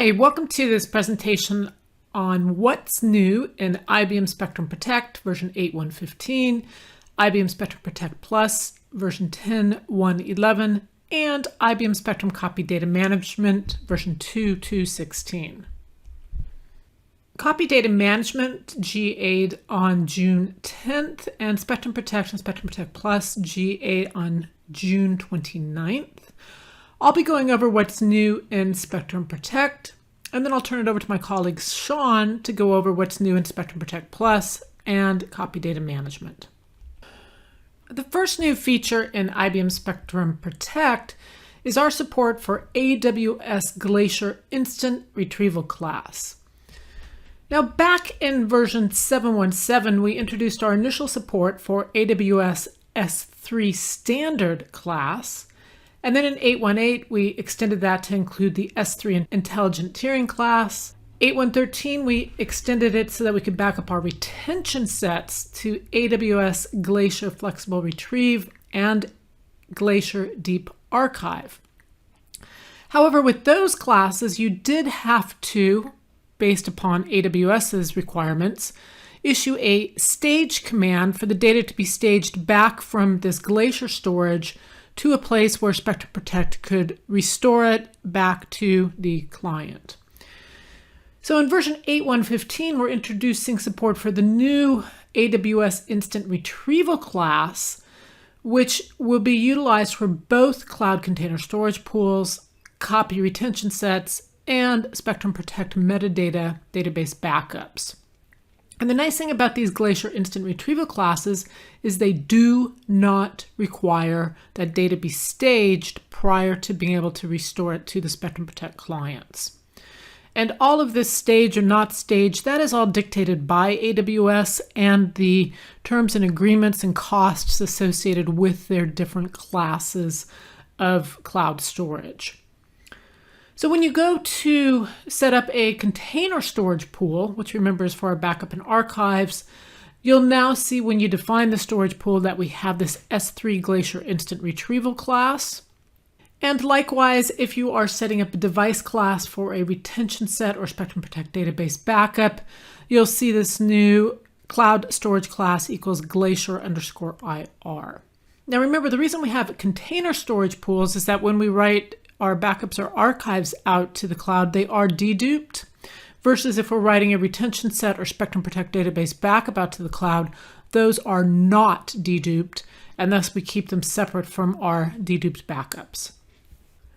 Hi, welcome to this presentation on what's new in IBM Spectrum Protect version 8.1.15, IBM Spectrum Protect Plus version 10.1.11, and IBM Spectrum Copy Data Management version 2.2.16. Copy Data Management GA'd on June 10th, and Spectrum Protect and Spectrum Protect Plus GA'd on June 29th. I'll be going over what's new in Spectrum Protect, and then I'll turn it over to my colleague Sean to go over what's new in Spectrum Protect Plus and Copy Data Management. The first new feature in IBM Spectrum Protect is our support for AWS Glacier Instant Retrieval class. Now, back in version 7.1.7, we introduced our initial support for AWS S3 Standard class. And then in 8.1.8, we extended that to include the S3 Intelligent Tiering class. 8.1.13, we extended it so that we could back up our retention sets to AWS Glacier Flexible Retrieve and Glacier Deep Archive. However, with those classes, you did have to, based upon AWS's requirements, issue a stage command for the data to be staged back from this Glacier storage to a place where Spectrum Protect could restore it back to the client. So in version 8.1.15, we're introducing support for the new AWS Instant Retrieval class, which will be utilized for both cloud container storage pools, copy retention sets, and Spectrum Protect metadata database backups. And the nice thing about these Glacier Instant Retrieval classes is they do not require that data be staged prior to being able to restore it to the Spectrum Protect clients. And all of this stage or not stage, that is all dictated by AWS and the terms and agreements and costs associated with their different classes of cloud storage. So when you go to set up a container storage pool, which remember is for our backup and archives, you'll now see when you define the storage pool that we have this S3 Glacier Instant Retrieval class. And likewise, if you are setting up a device class for a retention set or Spectrum Protect database backup, you'll see this new cloud storage class equals Glacier_IR. Now remember, the reason we have container storage pools is that when we write our backups or archives out to the cloud, they are deduped, versus if we're writing a retention set or Spectrum Protect database backup out to the cloud, those are not deduped, and thus we keep them separate from our deduped backups.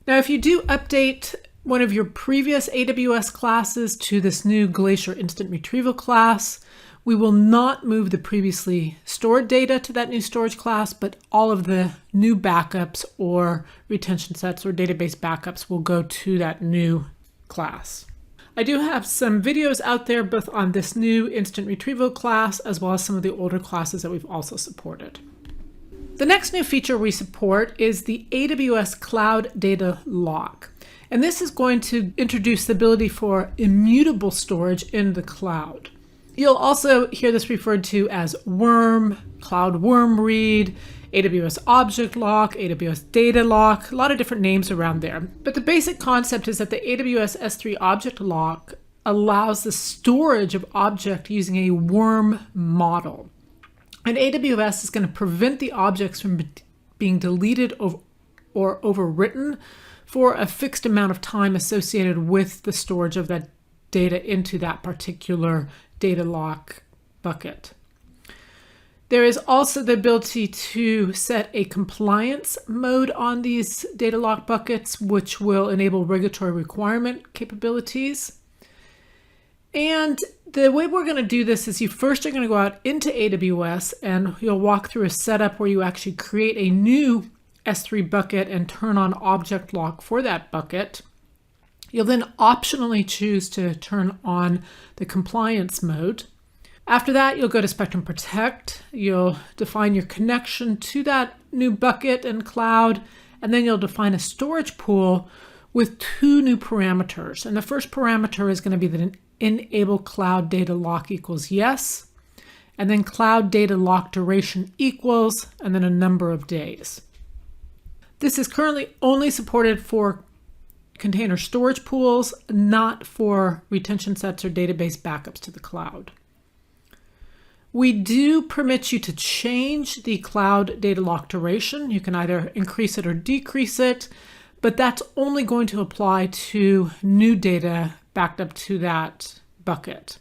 Now, if you do update one of your previous AWS classes to this new Glacier Instant Retrieval class, we will not move the previously stored data to that new storage class, but all of the new backups or retention sets or database backups will go to that new class. I do have some videos out there both on this new Instant Retrieval class as well as some of the older classes that we've also supported. The next new feature we support is the AWS Cloud Data Lock. And this is going to introduce the ability for immutable storage in the cloud. You'll also hear this referred to as Worm, Cloud Worm Read, AWS Object Lock, AWS Data Lock, a lot of different names around there. But the basic concept is that the AWS S3 Object Lock allows the storage of object using a worm model. And AWS is going to prevent the objects from being deleted or overwritten for a fixed amount of time associated with the storage of that data into that particular data lock bucket. There is also the ability to set a compliance mode on these data lock buckets, which will enable regulatory requirement capabilities. And the way we're going to do this is you first are going to go out into AWS and you'll walk through a setup where you actually create a new S3 bucket and turn on object lock for that bucket. You'll then optionally choose to turn on the compliance mode. After that, you'll go to Spectrum Protect. You'll define your connection to that new bucket and cloud, and then you'll define a storage pool with two new parameters. And the first parameter is going to be that enable cloud data lock equals yes, and then cloud data lock duration equals, and then a number of days. This is currently only supported for container storage pools, not for retention sets or database backups to the cloud. We do permit you to change the cloud data lock duration. You can either increase it or decrease it, but that's only going to apply to new data backed up to that bucket.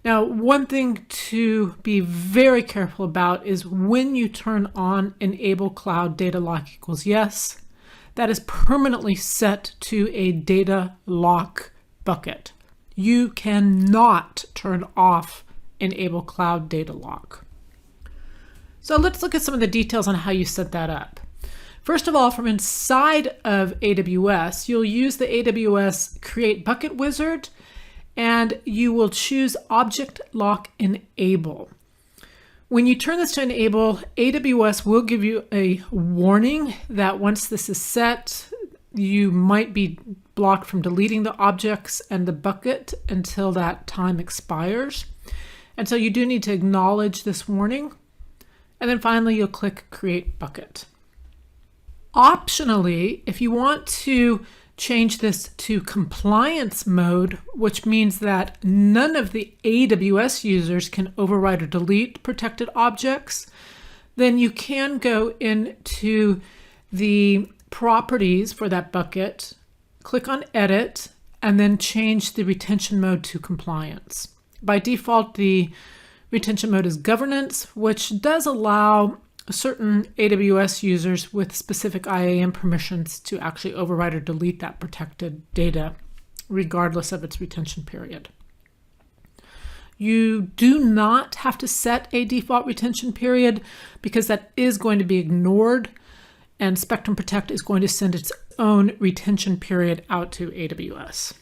Now, one thing to be very careful about is when you turn on enable cloud data lock equals yes, that is permanently set to a data lock bucket. You cannot turn off enable cloud data lock. So let's look at some of the details on how you set that up. First of all, from inside of AWS, you'll use the AWS Create Bucket Wizard, and you will choose Object Lock Enable. When you turn this to enable, AWS will give you a warning that once this is set, you might be blocked from deleting the objects and the bucket until that time expires. And so you do need to acknowledge this warning. And then finally, you'll click Create Bucket. Optionally, if you want to change this to compliance mode, which means that none of the AWS users can override or delete protected objects, then you can go into the properties for that bucket, click on Edit, and then change the retention mode to compliance. By default, the retention mode is governance, which does allow certain AWS users with specific IAM permissions to actually override or delete that protected data, regardless of its retention period. You do not have to set a default retention period because that is going to be ignored, and Spectrum Protect is going to send its own retention period out to AWS.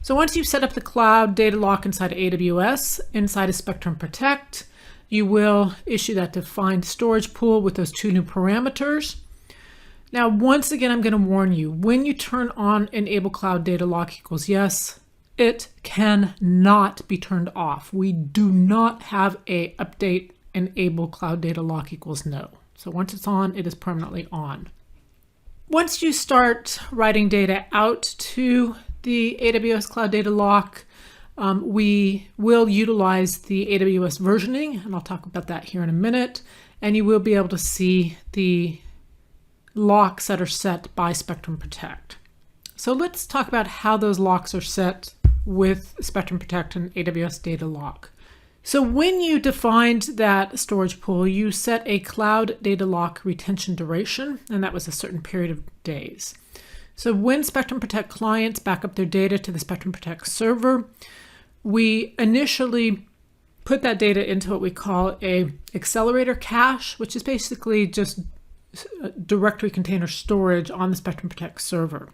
So once you've set up the cloud data lock inside of AWS, inside of Spectrum Protect, you will issue that defined storage pool with those two new parameters. Now, once again, I'm going to warn you, when you turn on enable cloud data lock equals yes, it cannot be turned off. We do not have a update enable cloud data lock equals no. So once it's on, it is permanently on. Once you start writing data out to the AWS Cloud Data Lock, we will utilize the AWS versioning, and I'll talk about that here in a minute, and you will be able to see the locks that are set by Spectrum Protect. So let's talk about how those locks are set with Spectrum Protect and AWS Data Lock. So when you defined that storage pool, you set a cloud data lock retention duration, and that was a certain period of days. So when Spectrum Protect clients back up their data to the Spectrum Protect server, we initially put that data into what we call a accelerator cache, which is basically just directory container storage on the Spectrum Protect server.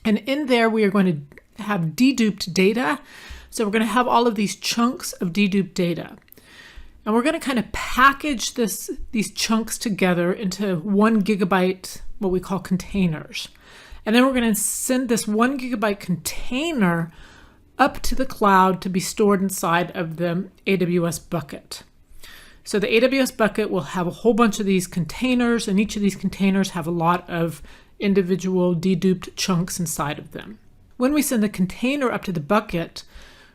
And in there, we are going to have deduped data. So we're going to have all of these chunks of deduped data. And we're going to kind of package these chunks together into 1 gigabyte, what we call containers. And then we're going to send this 1 gigabyte container up to the cloud to be stored inside of the AWS bucket. So the AWS bucket will have a whole bunch of these containers, and each of these containers have a lot of individual deduped chunks inside of them. When we send the container up to the bucket,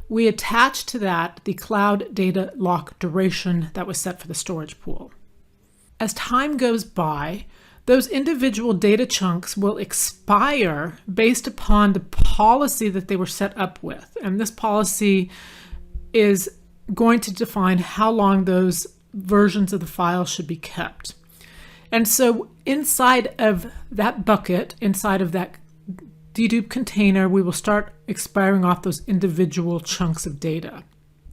we attach to that the cloud data lock duration that was set for the storage pool. As time goes by, those individual data chunks will expire based upon the policy that they were set up with. And this policy is going to define how long those versions of the file should be kept. And so inside of that bucket, inside of that dedupe container, we will start expiring off those individual chunks of data.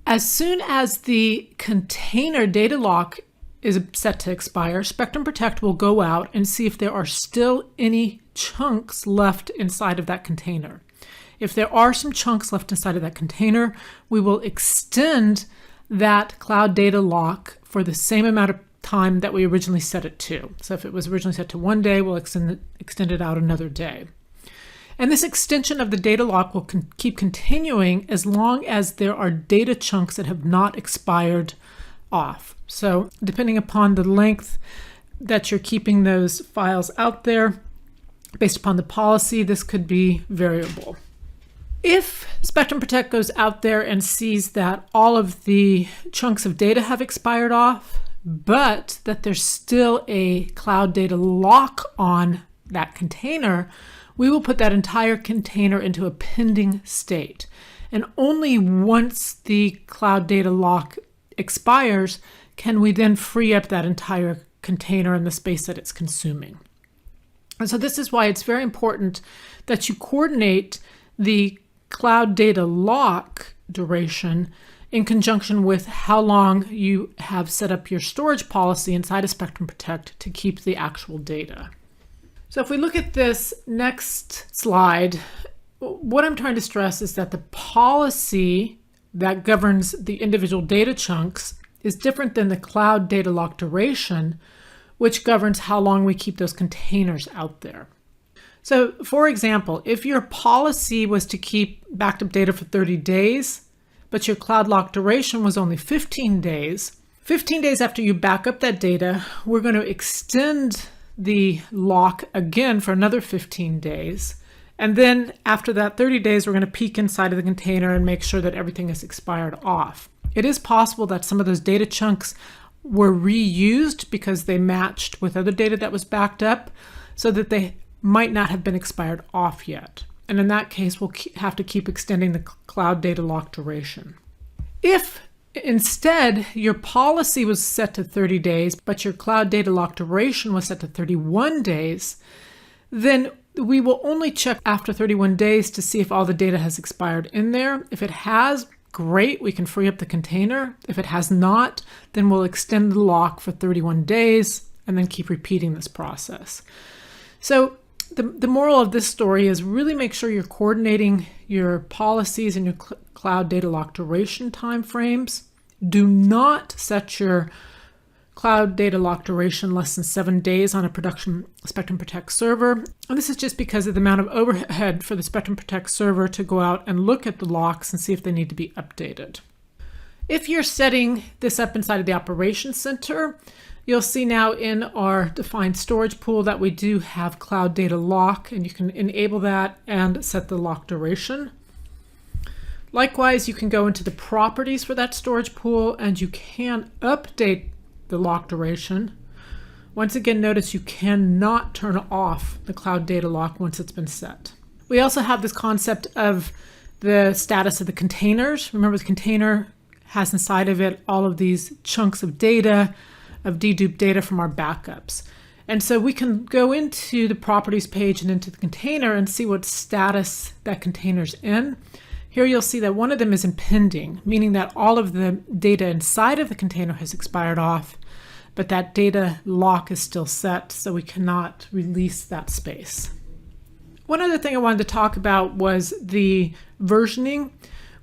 As soon as the container data lock is set to expire, Spectrum Protect will go out and see if there are still any chunks left inside of that container. If there are some chunks left inside of that container, we will extend that cloud data lock for the same amount of time that we originally set it to. So if it was originally set to 1 day, we'll extend it out another day. And this extension of the data lock will keep continuing as long as there are data chunks that have not expired off. So depending upon the length that you're keeping those files out there, Based upon the policy, this could be variable. If Spectrum Protect goes out there and sees that all of the chunks of data have expired off, but that there's still a cloud data lock on that container, we will put that entire container into a pending state. And only once the cloud data lock expires can we then free up that entire container and the space that it's consuming. And so this is why it's very important that you coordinate the cloud data lock duration in conjunction with how long you have set up your storage policy inside of Spectrum Protect to keep the actual data. So if we look at this next slide, what I'm trying to stress is that the policy that governs the individual data chunks is different than the cloud data lock duration, which governs how long we keep those containers out there. So for example, if your policy was to keep backed up data for 30 days, but your cloud lock duration was only 15 days, 15 days after you back up that data, we're going to extend the lock again for another 15 days. And then after that 30 days, we're going to peek inside of the container and make sure that everything is expired off. It is possible that some of those data chunks were reused because they matched with other data that was backed up so that they might not have been expired off yet. And in that case, we'll have to keep extending the cloud data lock duration. If instead your policy was set to 30 days, but your cloud data lock duration was set to 31 days, then we will only check after 31 days to see if all the data has expired in there. If it has, great, we can free up the container. If it has not, then we'll extend the lock for 31 days and then keep repeating this process. So the moral of this story is really make sure you're coordinating your policies and your cloud data lock duration timeframes. Do not set your cloud data lock duration less than 7 days on a production Spectrum Protect server. And this is just because of the amount of overhead for the Spectrum Protect server to go out and look at the locks and see if they need to be updated. If you're setting this up inside of the Operations Center, you'll see now in our defined storage pool that we do have cloud data lock, and you can enable that and set the lock duration. Likewise, you can go into the properties for that storage pool and you can update the lock duration. Once again, notice you cannot turn off the cloud data lock once it's been set. We also have this concept of the status of the containers. Remember, the container has inside of it all of these chunks of data, of deduped data from our backups. And so we can go into the properties page and into the container and see what status that container's in. Here you'll see that one of them is in pending, meaning that all of the data inside of the container has expired off, but that data lock is still set, so we cannot release that space. One other thing I wanted to talk about was the versioning.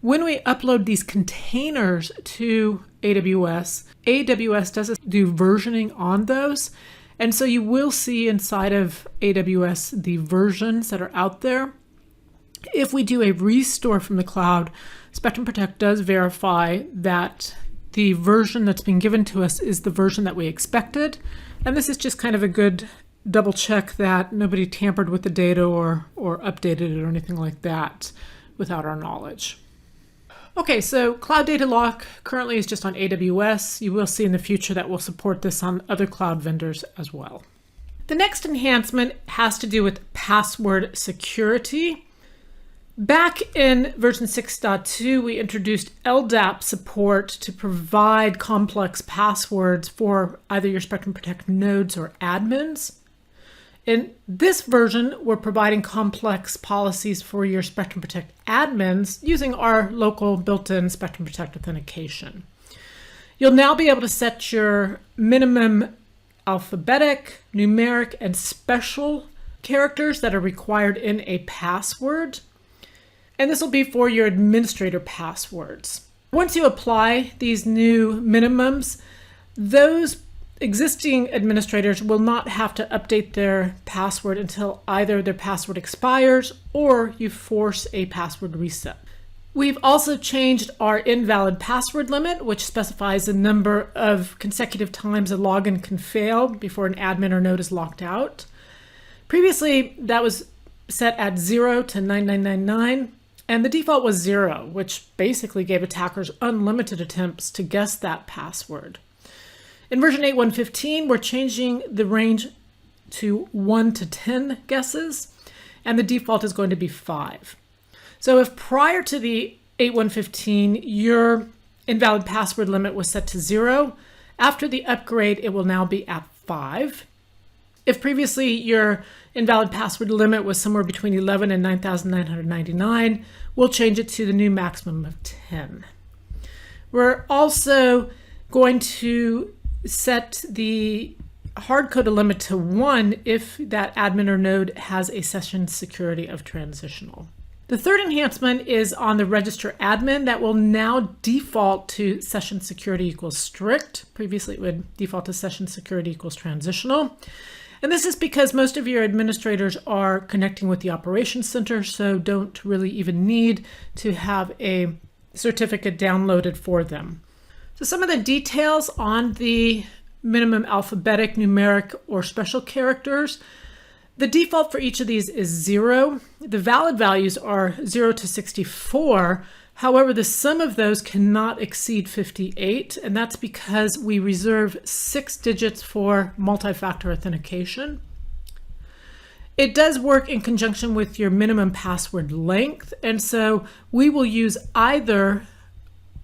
When we upload these containers to AWS does do versioning on those. And so you will see inside of AWS the versions that are out there. If we do a restore from the cloud, Spectrum Protect does verify that the version that's been given to us is the version that we expected. And this is just kind of a good double check that nobody tampered with the data or updated it or anything like that without our knowledge. Okay, so Cloud Data Lock currently is just on AWS. You will see in the future that we'll support this on other cloud vendors as well. The next enhancement has to do with password security. Back in version 6.2, we introduced LDAP support to provide complex passwords for either your Spectrum Protect nodes or admins. In this version, we're providing complex policies for your Spectrum Protect admins using our local built-in Spectrum Protect authentication. You'll now be able to set your minimum alphabetic, numeric, and special characters that are required in a password. And this will be for your administrator passwords. Once you apply these new minimums, those existing administrators will not have to update their password until either their password expires or you force a password reset. We've also changed our invalid password limit, which specifies the number of consecutive times a login can fail before an admin or node is locked out. Previously, that was set at 0 to 9999, and the default was 0, which basically gave attackers unlimited attempts to guess that password. In version 8.1.15, we're changing the range to 1 to 10 guesses, and the default is going to be 5. So if prior to the 8.1.15, your invalid password limit was set to 0, after the upgrade, it will now be at 5. If previously your invalid password limit was somewhere between 11 and 9,999, we'll change it to the new maximum of 10. We're also going to set the hardcode limit to 1 if that admin or node has a session security of transitional. The third enhancement is on the register admin that will now default to session security equals strict. Previously, it would default to session security equals transitional. And this is because most of your administrators are connecting with the operations center, so don't really even need to have a certificate downloaded for them. So some of the details on the minimum alphabetic, numeric, or special characters. The default for each of these is 0. The valid values are 0 to 64. However, the sum of those cannot exceed 58, and that's because we reserve 6 digits for multi-factor authentication. It does work in conjunction with your minimum password length, and so we will use either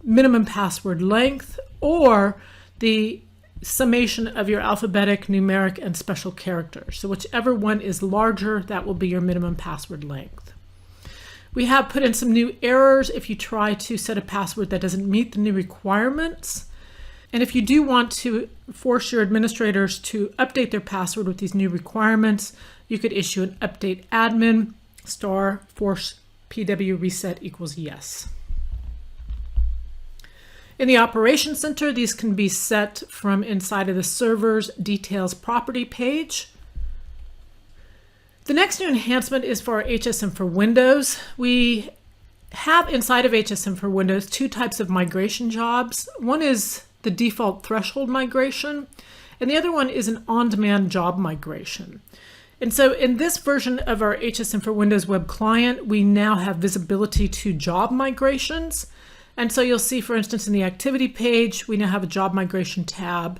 minimum password length or the summation of your alphabetic, numeric, and special characters. So whichever one is larger, that will be your minimum password length. We have put in some new errors if you try to set a password that doesn't meet the new requirements. And if you do want to force your administrators to update their password with these new requirements, you could issue an update admin * force pw reset equals yes. In the Operations Center, these can be set from inside of the server's details property page. The next new enhancement is for our HSM for Windows. We have inside of HSM for Windows 2 types of migration jobs. One is the default threshold migration, and the other one is an on-demand job migration. And so in this version of our HSM for Windows web client, we now have visibility to job migrations. And so you'll see, for instance, in the activity page, we now have a job migration tab.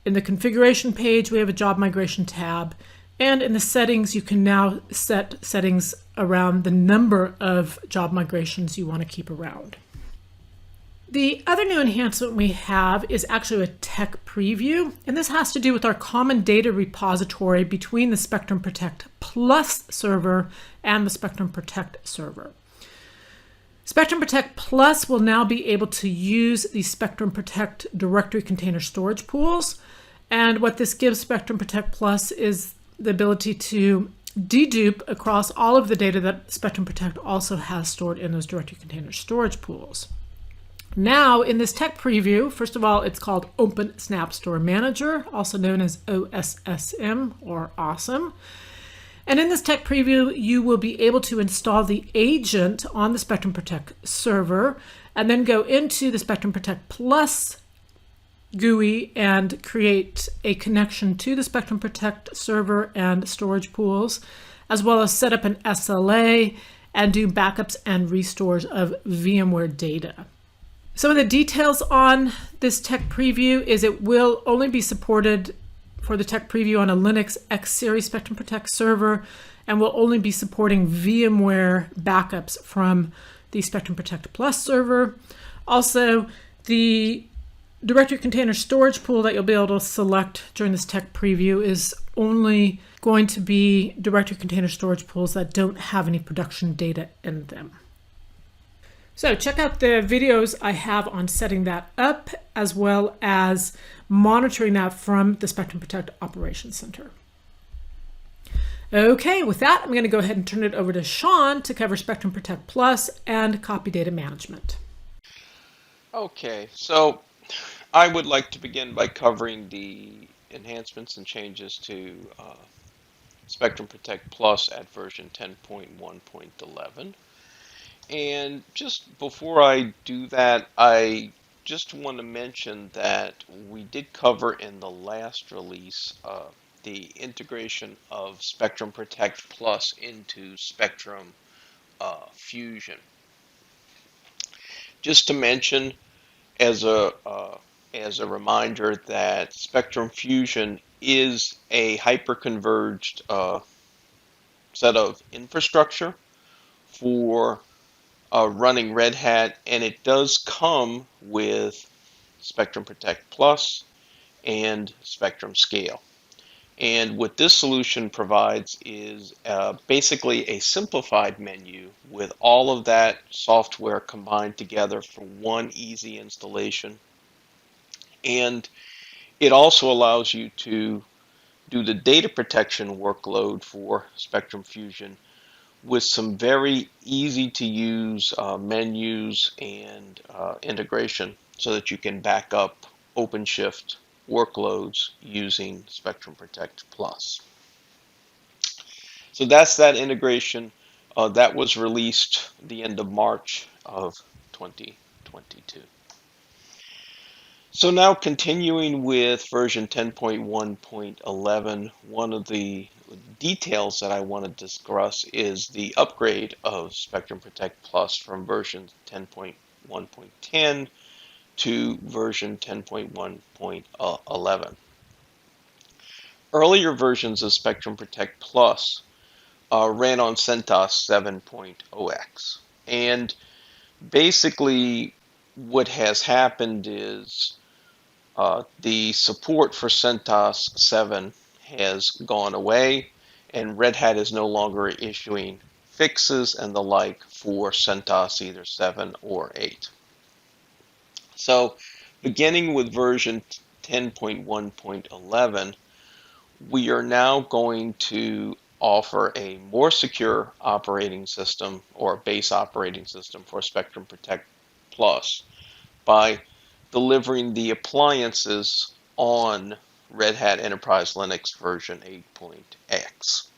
In the configuration page, we have a job migration tab. And in the settings, you can now set settings around the number of job migrations you want to keep around. The other new enhancement we have is actually a tech preview, and this has to do with our common data repository between the Spectrum Protect Plus server and the Spectrum Protect server. Spectrum Protect Plus will now be able to use the Spectrum Protect directory container storage pools. And what this gives Spectrum Protect Plus is the ability to dedupe across all of the data that Spectrum Protect also has stored in those directory container storage pools. Now, in this tech preview, first of all, it's called Open Snapstore Manager, also known as OSSM or Awesome. And in this tech preview, you will be able to install the agent on the Spectrum Protect server and then go into the Spectrum Protect Plus GUI and create a connection to the Spectrum Protect server and storage pools, as well as set up an SLA and do backups and restores of VMware data. Some of the details on this tech preview is it will only be supported for the tech preview on a Linux X series Spectrum Protect server and will only be supporting VMware backups from the Spectrum Protect Plus server. Also, the directory container storage pool that you'll be able to select during this tech preview is only going to be directory container storage pools that don't have any production data in them. So check out the videos I have on setting that up, as well as monitoring that from the Spectrum Protect Operations Center. Okay, with that, I'm going to go ahead and turn it over to Sean to cover Spectrum Protect Plus and copy data management. Okay, so I would like to begin by covering the enhancements and changes to Spectrum Protect Plus at version 10.1.11. And just before I do that, I just want to mention that we did cover in the last release the integration of Spectrum Protect Plus into Spectrum Fusion. Just to mention, as a reminder, that Spectrum Fusion is a hyper-converged set of infrastructure for running Red Hat, and it does come with Spectrum Protect Plus and Spectrum Scale. And what this solution provides is basically a simplified menu with all of that software combined together for one easy installation. And it also allows you to do the data protection workload for Spectrum Fusion with some very easy to use menus and integration so that you can back up Openshift workloads using Spectrum Protect Plus. So that's that integration that was released the end of March of 2022. So now continuing with version 10.1.11, one of the details that I want to discuss is the upgrade of Spectrum Protect Plus from version 10.1.10 to version 10.1.11. Earlier versions of Spectrum Protect Plus ran on CentOS 7.0x. And basically what has happened is the support for CentOS 7 has gone away, and Red Hat is no longer issuing fixes and the like for CentOS either 7 or 8. So beginning with version 10.1.11, we are now going to offer a more secure operating system or base operating system for Spectrum Protect Plus by delivering the appliances on Red Hat Enterprise Linux version 8.x.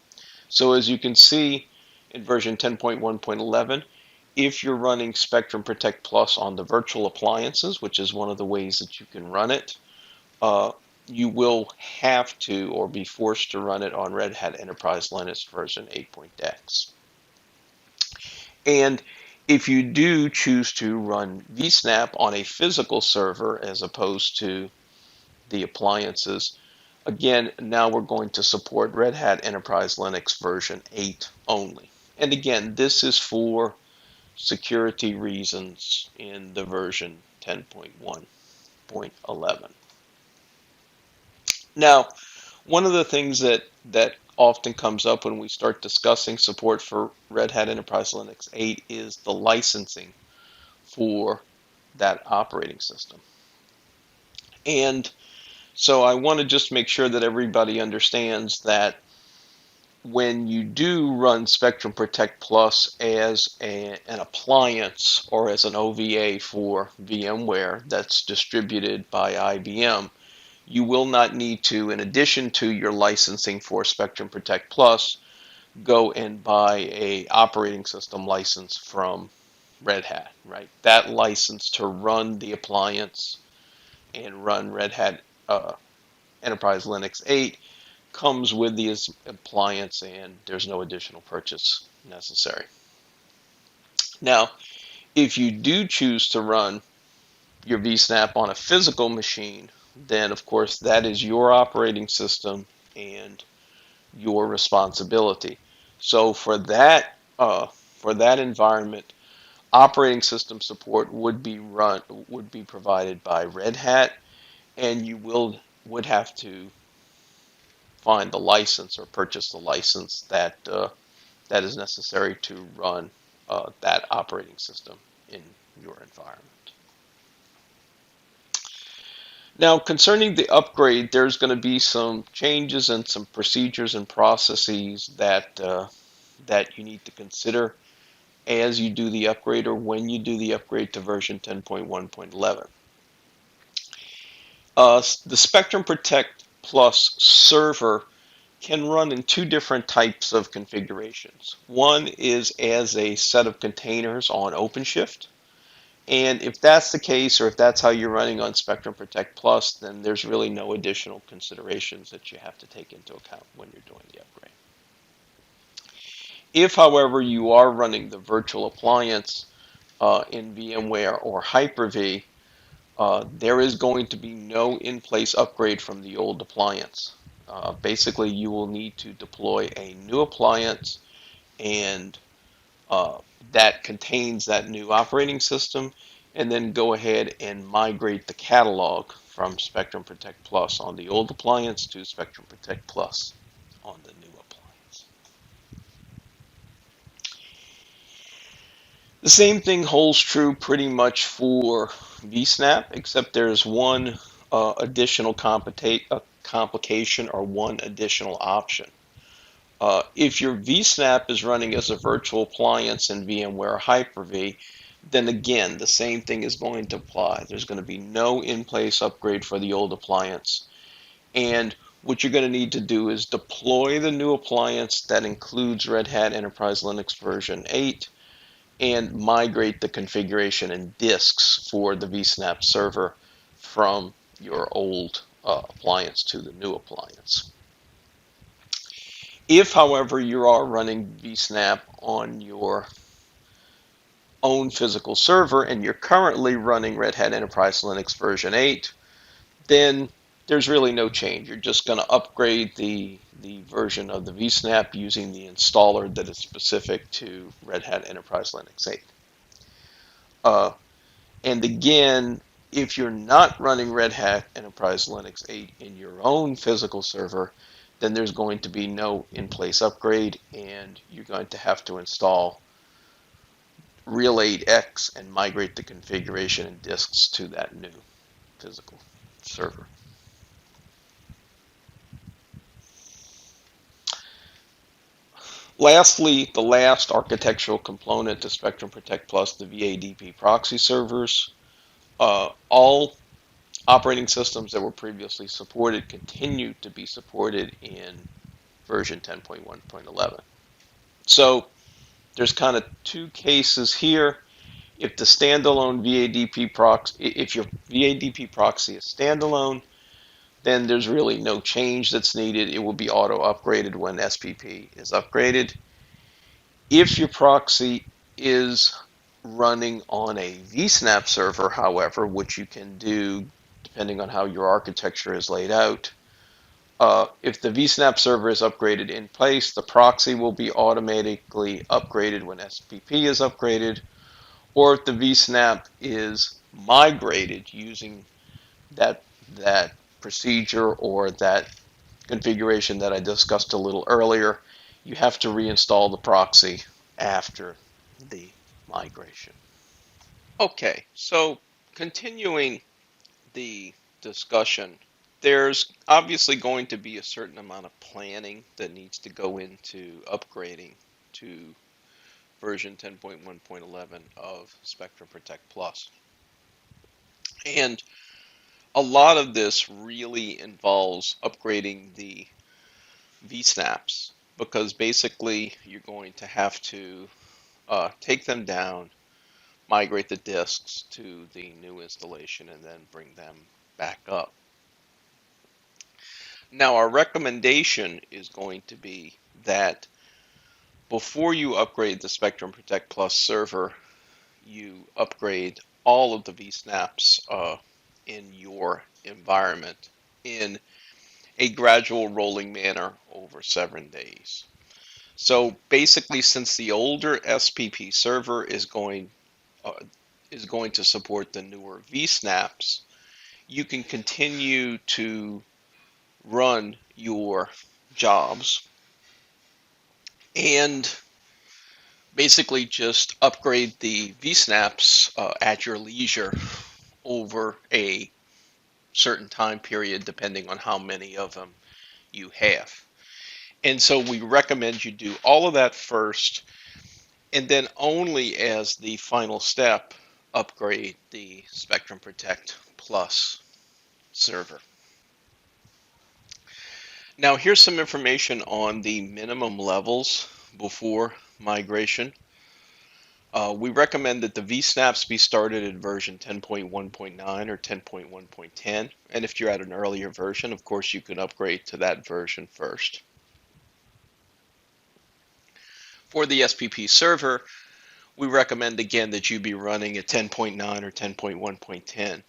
So as you can see in version 10.1.11, if you're running Spectrum Protect Plus on the virtual appliances, which is one of the ways that you can run it, you will have to or be forced to run it on Red Hat Enterprise Linux version 8.x. And if you do choose to run Vsnap on a physical server as opposed to the appliances, again, now we're going to support Red Hat Enterprise Linux version 8 only. And again, this is for security reasons in the version 10.1.11. Now, one of the things that often comes up when we start discussing support for Red Hat Enterprise Linux 8 is the licensing for that operating system. And so I want to just make sure that everybody understands that when you do run Spectrum Protect Plus as an appliance or as an OVA for VMware that's distributed by IBM, you will not need to, in addition to your licensing for Spectrum Protect Plus, go and buy a operating system license from Red Hat, right? That license to run the appliance and run Red Hat Enterprise Linux 8 comes with the appliance, and there's no additional purchase necessary. Now, if you do choose to run your Vsnap on a physical machine, then of course that is your operating system and your responsibility. So for that environment, operating system support would be provided by Red Hat, and you would have to find the license or purchase the license that is necessary to run that operating system in your environment. Now, concerning the upgrade, there's going to be some changes and some procedures and processes that you need to consider as you do the upgrade or when you do the upgrade to version 10.1.11. The Spectrum Protect Plus server can run in two different types of configurations. One is as a set of containers on Openshift, And if that's the case, or if that's how you're running on Spectrum Protect Plus, then there's really no additional considerations that you have to take into account when you're doing the upgrade. If, however, you are running the virtual appliance in VMware or Hyper-V, there is going to be no in-place upgrade from the old appliance. Basically, you will need to deploy a new appliance and that contains that new operating system, and then go ahead and migrate the catalog from Spectrum Protect Plus on the old appliance to Spectrum Protect Plus on the new appliance. The same thing holds true pretty much for Vsnap, except there's one additional complication or one additional option. If your Vsnap is running as a virtual appliance in VMware Hyper-V, then again, the same thing is going to apply. There's going to be no in-place upgrade for the old appliance. And what you're going to need to do is deploy the new appliance that includes Red Hat Enterprise Linux version 8 and migrate the configuration and disks for the Vsnap server from your old appliance to the new appliance. If, however, you are running Vsnap on your own physical server and you're currently running Red Hat Enterprise Linux version 8, then there's really no change. You're just going to upgrade the version of the Vsnap using the installer that is specific to Red Hat Enterprise Linux 8. And again, if you're not running Red Hat Enterprise Linux 8 in your own physical server, then there's going to be no in-place upgrade, and you're going to have to install RHEL 8X and migrate the configuration and disks to that new physical server. Lastly, the last architectural component to Spectrum Protect Plus, the VADP proxy servers. All operating systems that were previously supported continue to be supported in version 10.1.11. So there's kind of two cases here. If the standalone VADP proxy, if your VADP proxy is standalone, then there's really no change that's needed. It will be auto upgraded when SPP is upgraded. If your proxy is running on a Vsnap server, however, which you can do depending on how your architecture is laid out, if the Vsnap server is upgraded in place, the proxy will be automatically upgraded when SPP is upgraded, or if the Vsnap is migrated using that procedure or that configuration that I discussed a little earlier, you have to reinstall the proxy after the migration. Okay, so continuing the discussion, there's obviously going to be a certain amount of planning that needs to go into upgrading to version 10.1.11 of Spectrum Protect Plus. And a lot of this really involves upgrading the vSnaps, because basically you're going to have to take them down, migrate the disks to the new installation, and then bring them back up. Now, our recommendation is going to be that before you upgrade the Spectrum Protect Plus server, you upgrade all of the vSnaps in your environment in a gradual rolling manner over 7 days. So basically, since the older SPP server is going to support the newer vSnaps, you can continue to run your jobs and basically just upgrade the vSnaps at your leisure over a certain time period, depending on how many of them you have. And so we recommend you do all of that first, and then only as the final step, upgrade the Spectrum Protect Plus server. Now, here's some information on the minimum levels before migration. We recommend that the vSnaps be started at version 10.1.9 or 10.1.10, and if you're at an earlier version, of course, you can upgrade to that version first. For the SPP server, we recommend again that you be running at 10.9 or 10.1.10.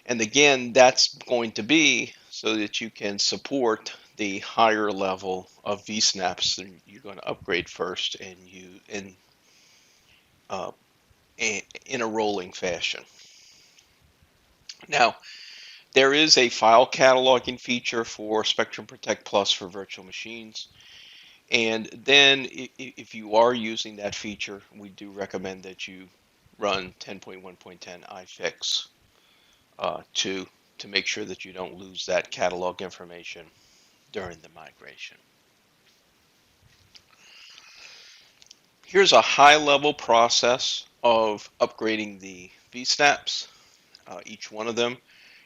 And again, that's going to be so that you can support the higher level of vSnaps that you're going to upgrade first and uh, in a rolling fashion. Now, there is a file cataloging feature for Spectrum Protect Plus for virtual machines. And then if you are using that feature, we do recommend that you run 10.1.10 iFix to make sure that you don't lose that catalog information during the migration. Here's a high-level process of upgrading the vSnaps, each one of them.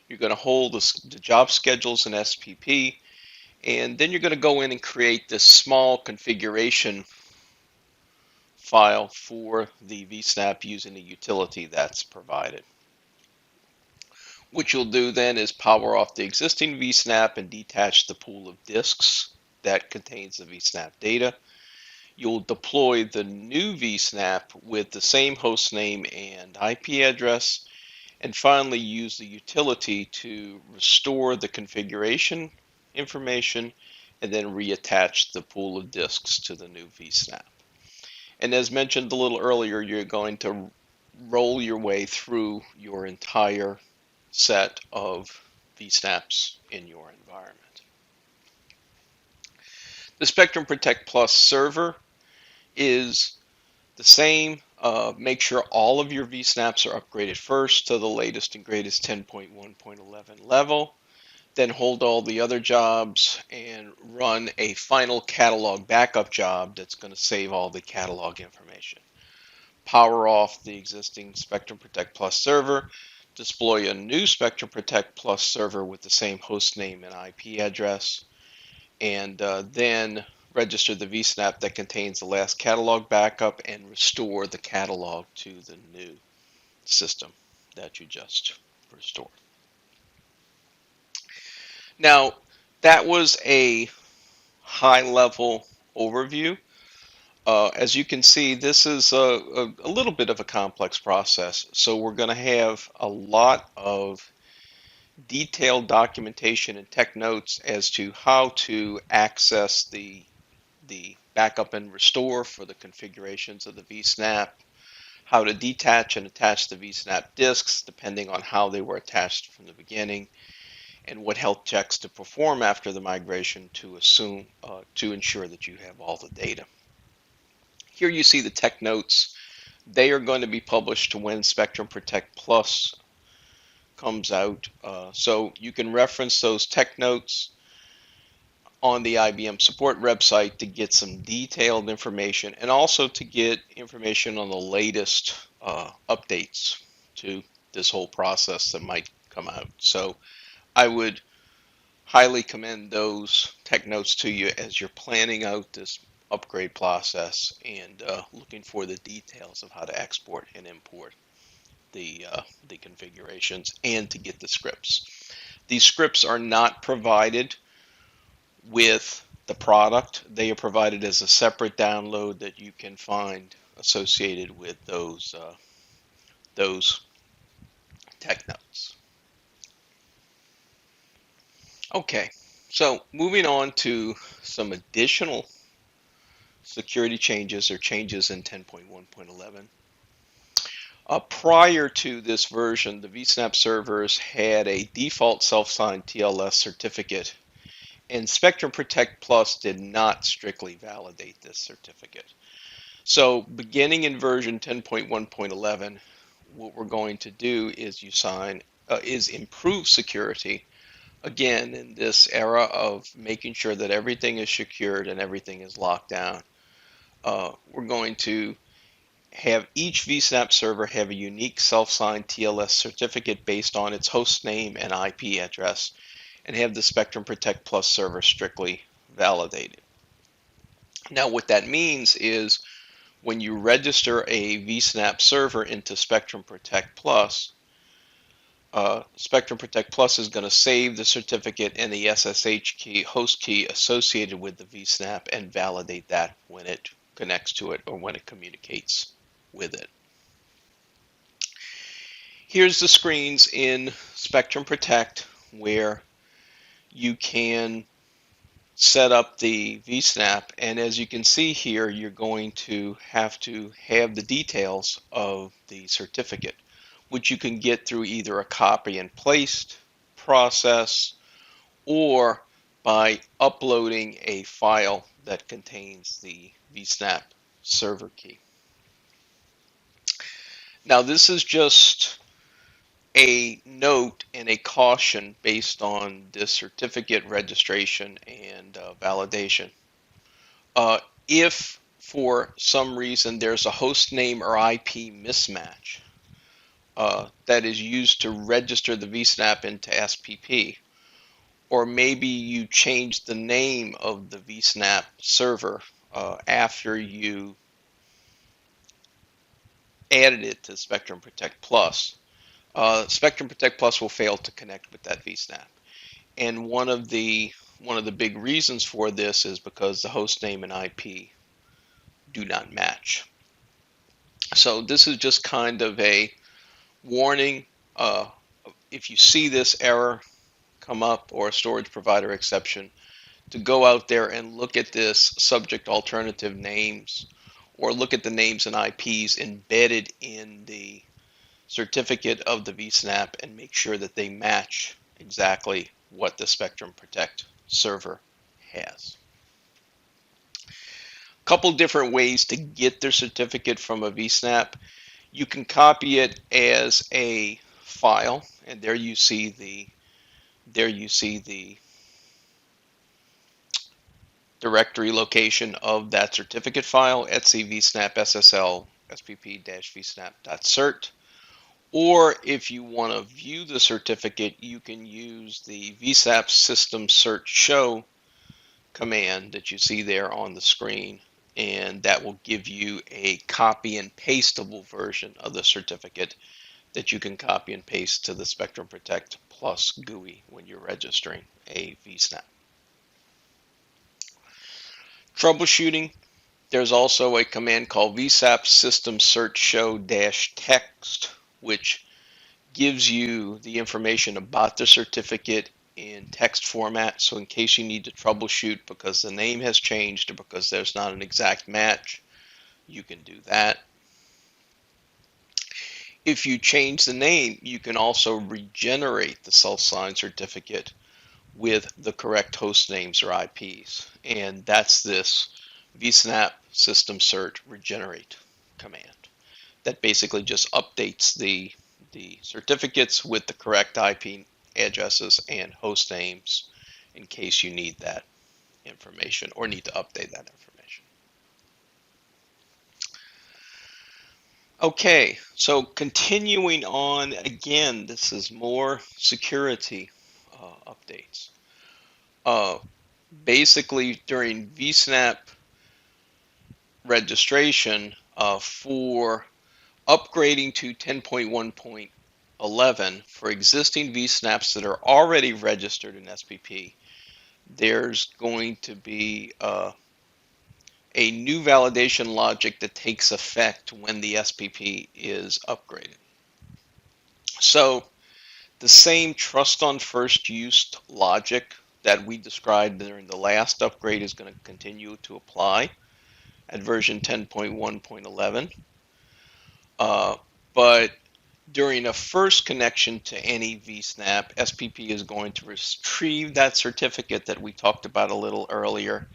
You're going to hold the job schedules in SPP, and then you're going to go in and create this small configuration file for the vSnap using the utility that's provided. What you'll do then is power off the existing vSnap and detach the pool of disks that contains the vSnap data. You'll deploy the new vSnap with the same host name and IP address, and finally use the utility to restore the configuration information and then reattach the pool of disks to the new vSnap. And as mentioned a little earlier, you're going to roll your way through your entire set of vSnaps in your environment. The Spectrum Protect Plus server is the same. Make sure all of your vSnaps are upgraded first to the latest and greatest 10.1.11 level. Then hold all the other jobs and run a final catalog backup job that's going to save all the catalog information. Power off the existing Spectrum Protect Plus server, deploy a new Spectrum Protect Plus server with the same host name and IP address, and then register the vSnap that contains the last catalog backup and restore the catalog to the new system that you just restored. Now, that was a high-level overview. As you can see, this is a little bit of a complex process, so we're going to have a lot of detailed documentation and tech notes as to how to access the backup and restore for the configurations of the vSnap, how to detach and attach the vSnap disks depending on how they were attached from the beginning, and what health checks to perform after the migration to ensure that you have all the data. Here you see the tech notes. They are going to be published when Spectrum Protect Plus comes out. So you can reference those tech notes on the IBM support website to get some detailed information and also to get information on the latest updates to this whole process that might come out. So I would highly commend those tech notes to you as you're planning out this upgrade process and looking for the details of how to export and import the configurations and to get the scripts. These scripts are not provided with the product. They are provided as a separate download that you can find associated with those tech notes. Okay, so moving on to some additional security changes or changes in 10.1.11. Prior to this version, the Vsnap servers had a default self-signed TLS certificate, and Spectrum Protect Plus did not strictly validate this certificate. So beginning in version 10.1.11, what we're going to do is improve security. Again, in this era of making sure that everything is secured and everything is locked down, we're going to have each Vsnap server have a unique self-signed TLS certificate based on its host name and IP address, and have the Spectrum Protect Plus server strictly validated. Now, what that means is when you register a Vsnap server into Spectrum Protect Plus, Spectrum Protect Plus is going to save the certificate and the SSH key, host key associated with the Vsnap and validate that when it connects to it or when it communicates with it. Here's the screens in Spectrum Protect where you can set up the Vsnap, and as you can see here, you're going to have the details of the certificate, which you can get through either a copy and paste process or by uploading a file that contains the Vsnap server key. Now this is just a note and a caution based on this certificate registration and validation. If for some reason there's a host name or IP mismatch that is used to register the Vsnap into SPP, or maybe you change the name of the Vsnap server after you added it to Spectrum Protect Plus, Spectrum Protect Plus will fail to connect with that Vsnap. And one of the big reasons for this is because the host name and IP do not match. So this is just kind of a warning. If you see this error come up or a storage provider exception, to go out there and look at this subject alternative names or look at the names and IPs embedded in the certificate of the Vsnap and make sure that they match exactly what the Spectrum Protect server has. A couple different ways to get their certificate from a Vsnap. You can copy it as a file, and there you see the directory location of that certificate file, etc vsnap ssl spp-vsnap.cert. Or if you want to view the certificate, you can use the vSnap system cert show command that you see there on the screen, and that will give you a copy and pasteable version of the certificate that you can copy and paste to the Spectrum Protect Plus GUI when you're registering a Vsnap. Troubleshooting. There's also a command called vSnap system cert show-text, which gives you the information about the certificate in text format. So in case you need to troubleshoot because the name has changed or because there's not an exact match, you can do that. If you change the name, you can also regenerate the self-signed certificate with the correct host names or IPs. And that's this vSnap system cert regenerate command that basically just updates the certificates with the correct IP addresses and host names in case you need that information or need to update that information. Okay, so continuing on, again, this is more security updates. Basically, during Vsnap registration for upgrading to 10.1.11 for existing Vsnaps that are already registered in SPP, there's going to be a new validation logic that takes effect when the SPP is upgraded. So the same trust on first use logic that we described during the last upgrade is going to continue to apply at version 10.1.11. But during a first connection to any Vsnap, SPP is going to retrieve that certificate that we talked about a little earlier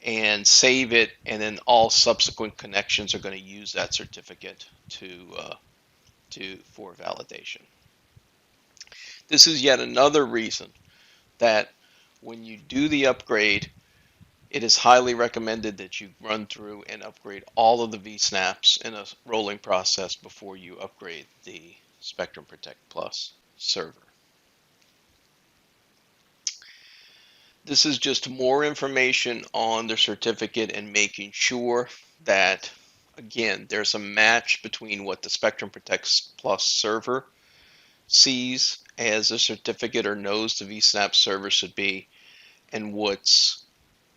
and save it, and then all subsequent connections are going to use that certificate for validation. This is yet another reason that when you do the upgrade, it is highly recommended that you run through and upgrade all of the Vsnaps in a rolling process before you upgrade the Spectrum Protect Plus server. This is just more information on the certificate and making sure that, again, there's a match between what the Spectrum Protect Plus server sees as a certificate or knows the Vsnap server should be and what's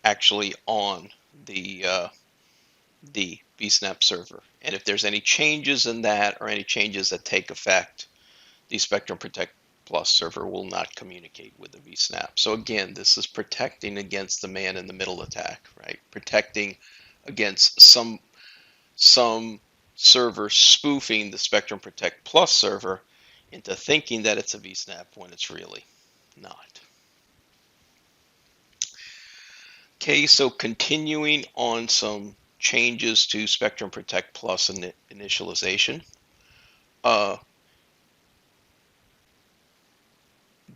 actually on the Vsnap server. And if there's any changes in that or any changes that take effect, the Spectrum Protect Plus server will not communicate with the Vsnap. So again, this is protecting against the man-in-the-middle attack, right? Protecting against some server spoofing the Spectrum Protect Plus server into thinking that it's a Vsnap when it's really not. Okay, so continuing on some changes to Spectrum Protect Plus initialization.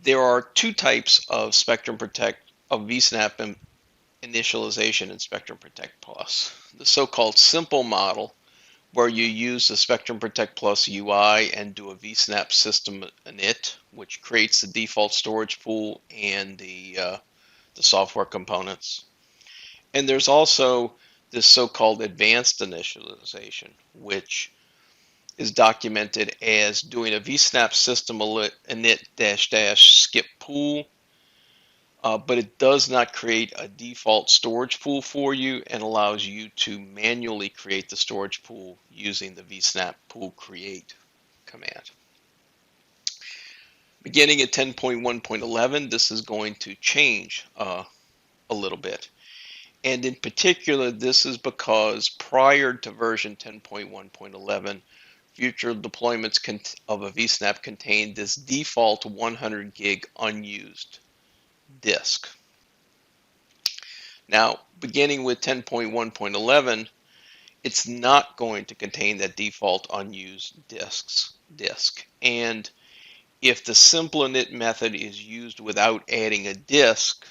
There are two types of Spectrum Protect of Vsnap initialization in Spectrum Protect Plus. The so-called simple model, where you use the Spectrum Protect Plus UI and do a Vsnap system init, which creates the default storage pool and the software components. And there's also this so-called advanced initialization, which is documented as doing a Vsnap system init -- skip pool, but it does not create a default storage pool for you and allows you to manually create the storage pool using the vsnap pool create command. Beginning at 10.1.11, this is going to change a little bit. And in particular, this is because prior to version 10.1.11, future deployments of a Vsnap contained this default 100 gig unused disk. Now, beginning with 10.1.11, it's not going to contain that default unused disk. And if the simple init method is used without adding a disk,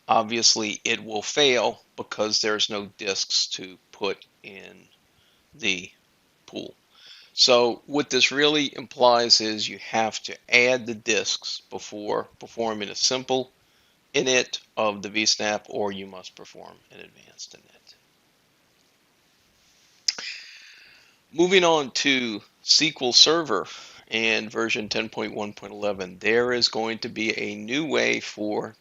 obviously it will fail because there's no disks to put in the pool. So what this really implies is you have to add the disks before performing a simple init of the Vsnap, or you must perform an advanced init. Moving on to SQL Server and version 10.1.11, there is going to be a new way for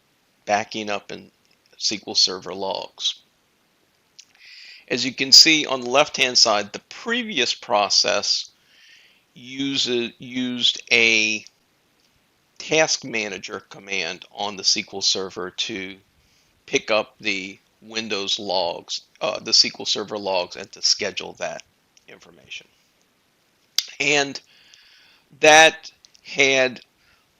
backing up in SQL Server logs. As you can see on the left-hand side, the previous process used a task manager command on the SQL Server to pick up the Windows logs, the SQL Server logs, and to schedule that information. And that had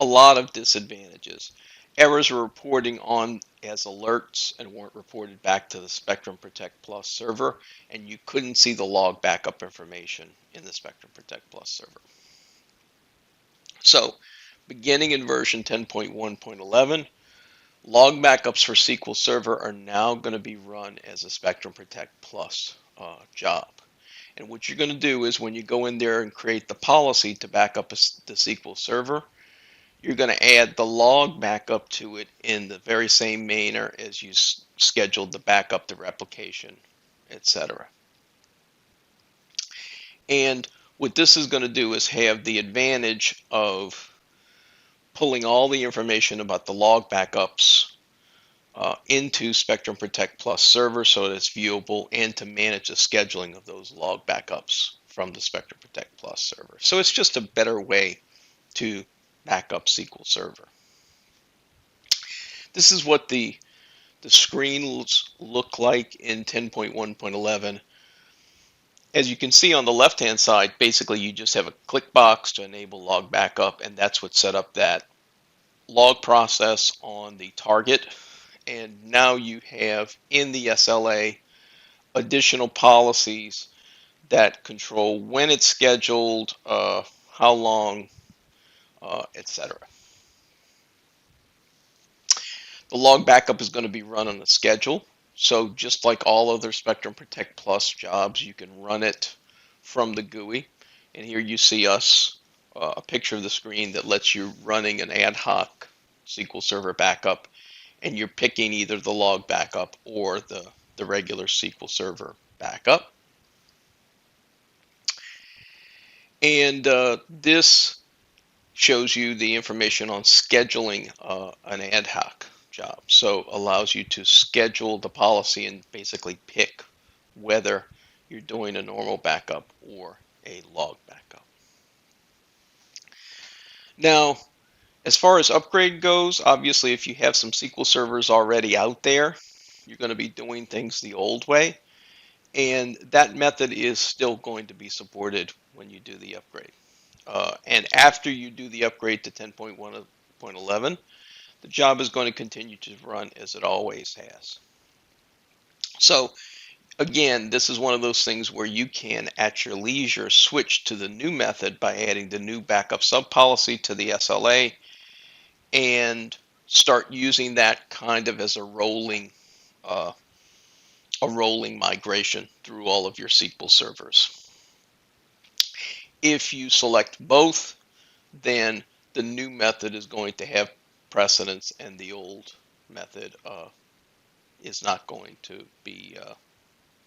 a lot of disadvantages. Errors were reporting on as alerts and weren't reported back to the Spectrum Protect Plus server, and you couldn't see the log backup information in the Spectrum Protect Plus server. So, beginning in version 10.1.11, log backups for SQL Server are now going to be run as a Spectrum Protect Plus job. And what you're going to do is when you go in there and create the policy to back up the SQL Server, you're going to add the log backup to it in the very same manner as you scheduled the backup, the replication, etc. And what this is going to do is have the advantage of pulling all the information about the log backups into Spectrum Protect Plus server so that it's viewable, and to manage the scheduling of those log backups from the Spectrum Protect Plus server. So it's just a better way to back up SQL Server. This is what the screens look like in 10.1.11. As you can see on the left-hand side, basically you just have a click box to enable log backup, and that's what set up that log process on the target. And now you have in the SLA additional policies that control when it's scheduled, how long, etc. The log backup is going to be run on a schedule. So just like all other Spectrum Protect Plus jobs, you can run it from the GUI. And here you see a picture of the screen that lets you running an ad hoc SQL Server backup. And you're picking either the log backup or the regular SQL Server backup. And this shows you the information on scheduling an ad hoc job. So allows you to schedule the policy and basically pick whether you're doing a normal backup or a log backup. Now, as far as upgrade goes, obviously if you have some SQL servers already out there, you're going to be doing things the old way. And that method is still going to be supported when you do the upgrade. And after you do the upgrade to 10.1.11, the job is going to continue to run as it always has. So again, this is one of those things where you can, at your leisure, switch to the new method by adding the new backup sub-policy to the SLA and start using that kind of as a rolling migration through all of your SQL servers. If you select both, then the new method is going to have precedence and the old method is not going to be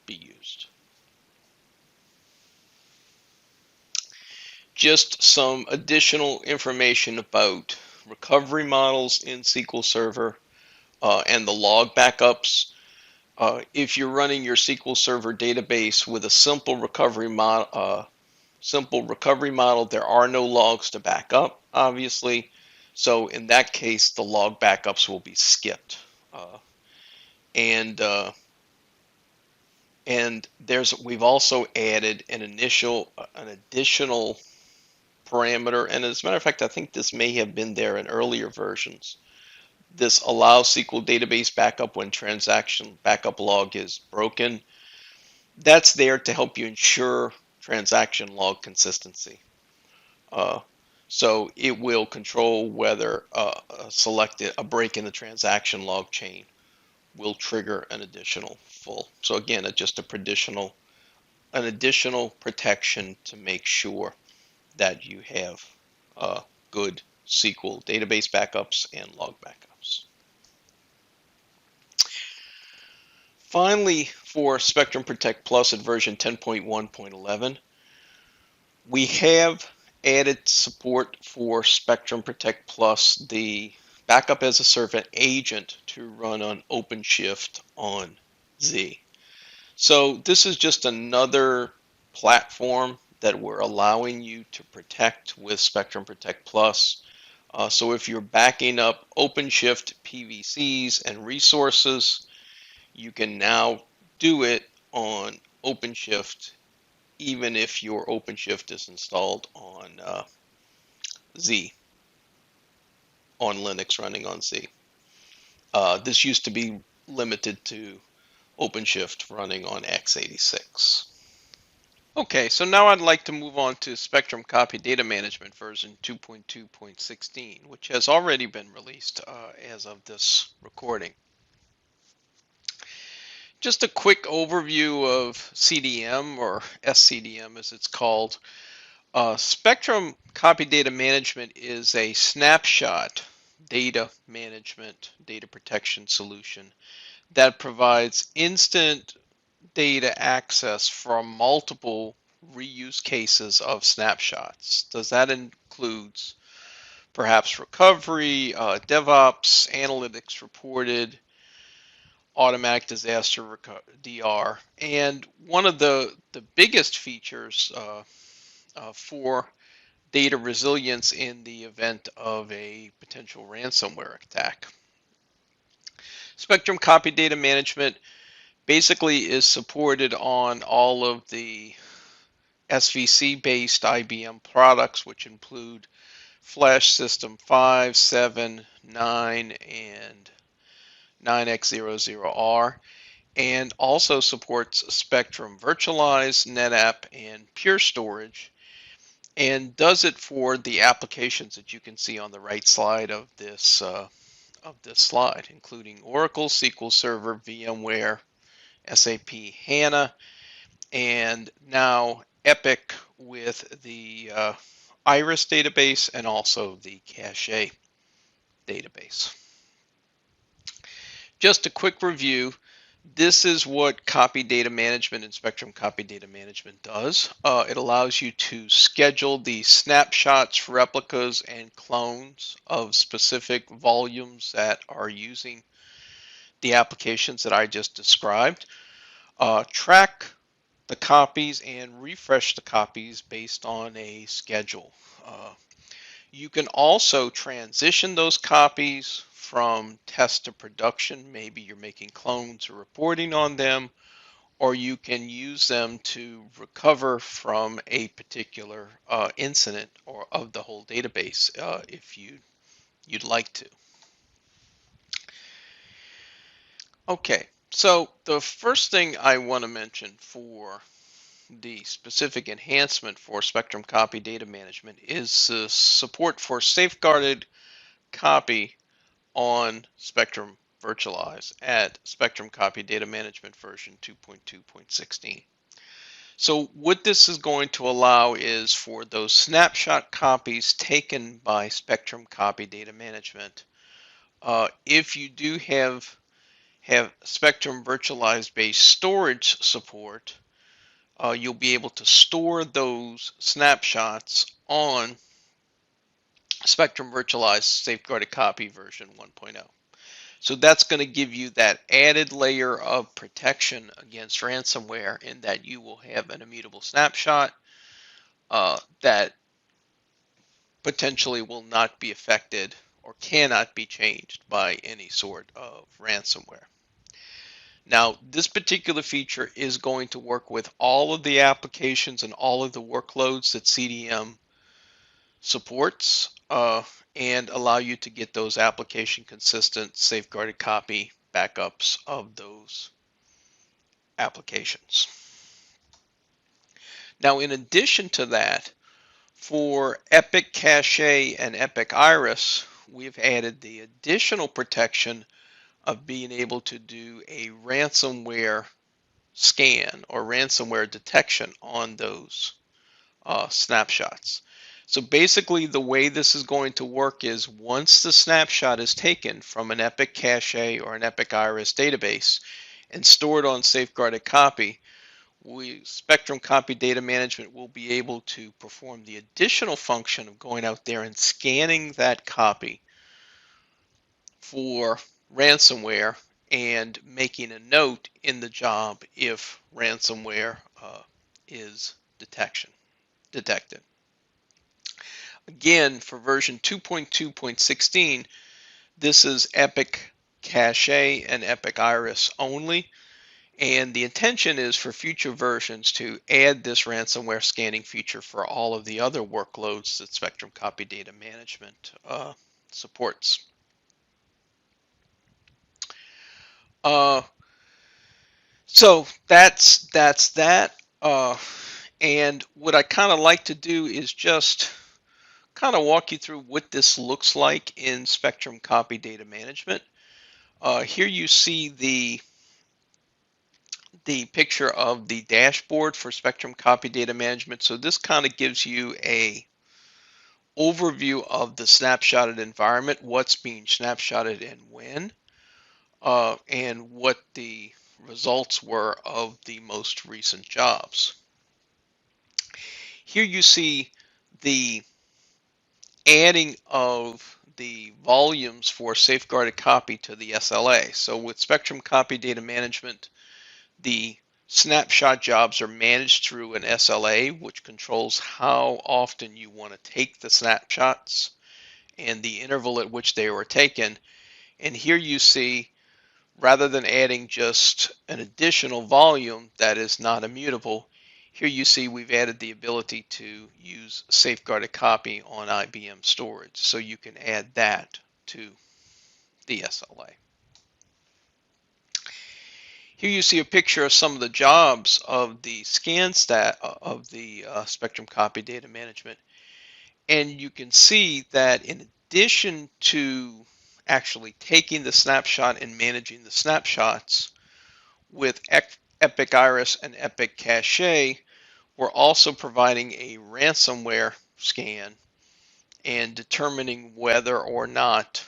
used. Just some additional information about recovery models in SQL Server and the log backups. If you're running your SQL Server database with a simple recovery model, there are no logs to back up, obviously. So in that case, the log backups will be skipped. And we've also added an additional parameter, and as a matter of fact, I think this may have been there in earlier versions. This allows SQL database backup when transaction backup log is broken. That's there to help you ensure transaction log consistency. So it will control whether a break in the transaction log chain will trigger an additional full. So again, it's just an additional protection to make sure that you have good SQL database backups and log backups. Finally, for Spectrum Protect Plus at version 10.1.11, we have added support for Spectrum Protect Plus, the backup as a servant agent, to run on Openshift on Z. So this is just another platform that we're allowing you to protect with Spectrum Protect Plus. So if you're backing up Openshift PVCs and resources, you can now do it on Openshift, even if your Openshift is installed on Z, on Linux running on Z. This used to be limited to Openshift running on x86. Okay, so now I'd like to move on to Spectrum Copy Data Management version 2.2.16, which has already been released as of this recording. Just a quick overview of CDM, or SCDM as it's called. Spectrum Copy Data Management is a snapshot data management, data protection solution that provides instant data access from multiple reuse cases of snapshots. That includes perhaps recovery, DevOps, analytics reported, automatic disaster DR. And one of the biggest features for data resilience in the event of a potential ransomware attack. Spectrum Copy Data Management basically is supported on all of the SVC-based IBM products, which include Flash System 5, 7, 9, and 9x00R, and also supports Spectrum Virtualized, NetApp, and Pure Storage, and does it for the applications that you can see on the right side of this slide, including Oracle, SQL Server, VMware, SAP HANA, and now Epic with the Iris database and also the Cache database. Just a quick review. This is what copy data management and Spectrum copy data management does. It allows you to schedule the snapshots, replicas, and clones of specific volumes that are using the applications that I just described. Track the copies and refresh the copies based on a schedule. You can also transition those copies from test to production. Maybe you're making clones or reporting on them, or you can use them to recover from a particular incident or of the whole database if you'd like to. Okay, so the first thing I want to mention for the specific enhancement for Spectrum copy data management is support for safeguarded copy on Spectrum Virtualize at Spectrum Copy Data Management version 2.2.16. So what this is going to allow is for those snapshot copies taken by Spectrum Copy Data Management, if you do have Spectrum Virtualized based storage support, you'll be able to store those snapshots on Spectrum Virtualized Safeguarded Copy version 1.0. So that's going to give you that added layer of protection against ransomware in that you will have an immutable snapshot that potentially will not be affected or cannot be changed by any sort of ransomware. Now, this particular feature is going to work with all of the applications and all of the workloads that CDM supports and allow you to get those application consistent safeguarded copy backups of those applications. Now, in addition to that, for Epic Cache and Epic Iris, we've added the additional protection of being able to do a ransomware scan or ransomware detection on those snapshots. So basically the way this is going to work is once the snapshot is taken from an Epic Cache or an Epic Iris database and stored on safeguarded copy, Spectrum Copy Data Management will be able to perform the additional function of going out there and scanning that copy for ransomware and making a note in the job if ransomware is detected. Again, for version 2.2.16, this is Epic Cache and Epic Iris only. And the intention is for future versions to add this ransomware scanning feature for all of the other workloads that Spectrum Copy Data Management supports. So that's that. And what I kind of like to do is just kind of walk you through what this looks like in Spectrum Copy Data Management. Here you see the picture of the dashboard for Spectrum Copy Data Management. So this kind of gives you a overview of the snapshotted environment, what's being snapshotted and when, and what the results were of the most recent jobs. Here you see the adding of the volumes for safeguarded copy to the SLA. So with Spectrum Copy Data Management, the snapshot jobs are managed through an SLA, which controls how often you want to take the snapshots and the interval at which they were taken. And here you see, rather than adding just an additional volume that is not immutable, here you see we've added the ability to use safeguarded copy on IBM storage. So you can add that to the SLA. Here you see a picture of some of the jobs of the scan stat of the Spectrum Copy Data Management. And you can see that in addition to actually taking the snapshot and managing the snapshots with Epic Iris and Epic Cache, we're also providing a ransomware scan and determining whether or not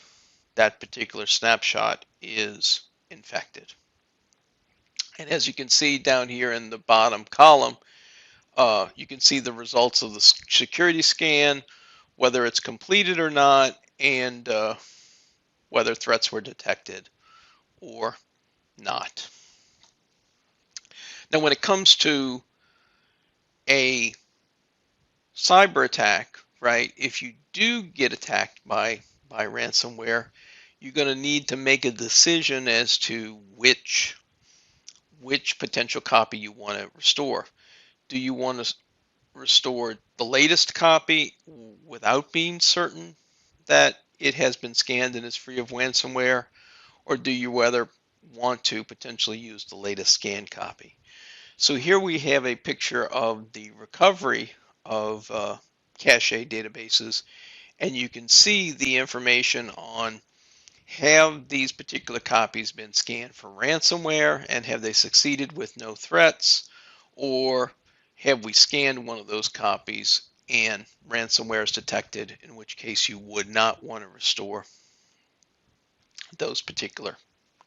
that particular snapshot is infected. And as you can see down here in the bottom column, you can see the results of the security scan, whether it's completed or not, and whether threats were detected or not. Now, when it comes to a cyber attack, right, if you do get attacked by ransomware, you're going to need to make a decision as to which potential copy you want to restore. Do you want to restore the latest copy without being certain that it has been scanned and is free of ransomware, or do you rather want to potentially use the latest scanned copy? So here we have a picture of the recovery of cache databases, and you can see the information on have these particular copies been scanned for ransomware and have they succeeded with no threats, or have we scanned one of those copies and ransomware is detected, in which case you would not want to restore those particular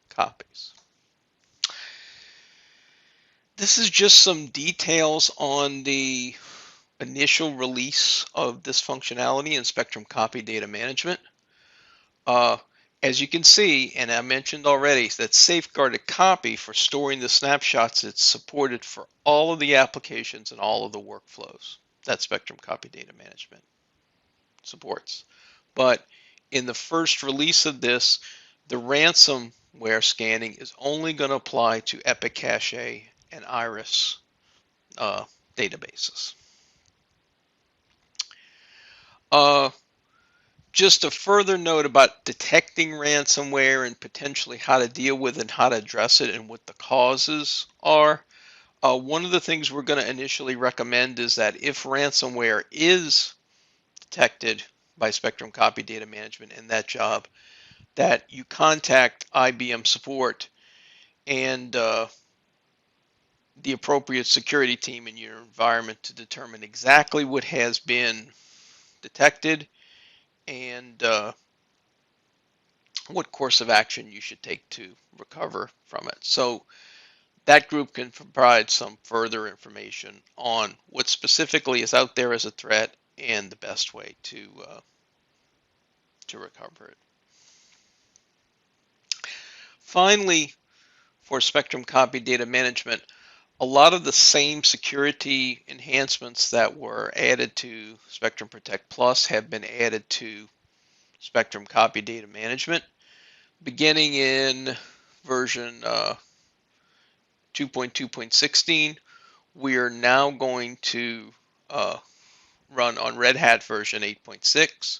copies. This is just some details on the initial release of this functionality in Spectrum Copy Data Management. As you can see, and I mentioned already, that safeguarded copy for storing the snapshots, it's supported for all of the applications and all of the workflows that Spectrum Copy Data Management supports. But in the first release of this, the ransomware scanning is only going to apply to Epic Cache and Iris databases. Just a further note about detecting ransomware and potentially how to deal with it and how to address it and what the causes are. One of the things we're going to initially recommend is that if ransomware is detected by Spectrum Copy Data Management in that job, that you contact IBM support and the appropriate security team in your environment to determine exactly what has been detected and what course of action you should take to recover from it. So that group can provide some further information on what specifically is out there as a threat and the best way to recover it. Finally, for Spectrum Copy Data Management, a lot of the same security enhancements that were added to Spectrum Protect Plus have been added to Spectrum Copy Data Management. Beginning in version 2.2.16, we are now going to run on Redhat version 8.6.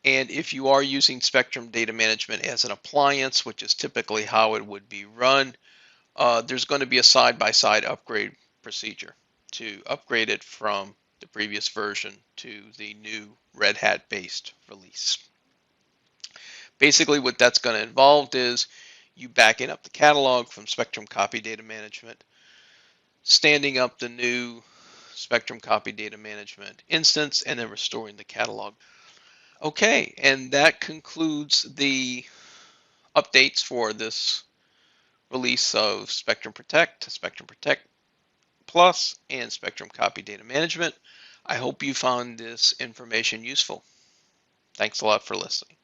And if you are using Spectrum Data Management as an appliance, which is typically how it would be run, there's going to be a side-by-side upgrade procedure to upgrade it from the previous version to the new Redhat-based release. Basically, what that's going to involve is you backing up the catalog from Spectrum Copy Data Management, standing up the new Spectrum Copy Data Management instance, and then restoring the catalog. Okay, and that concludes the updates for this release of Spectrum Protect, Spectrum Protect Plus, and Spectrum Copy Data Management. I hope you found this information useful. Thanks a lot for listening.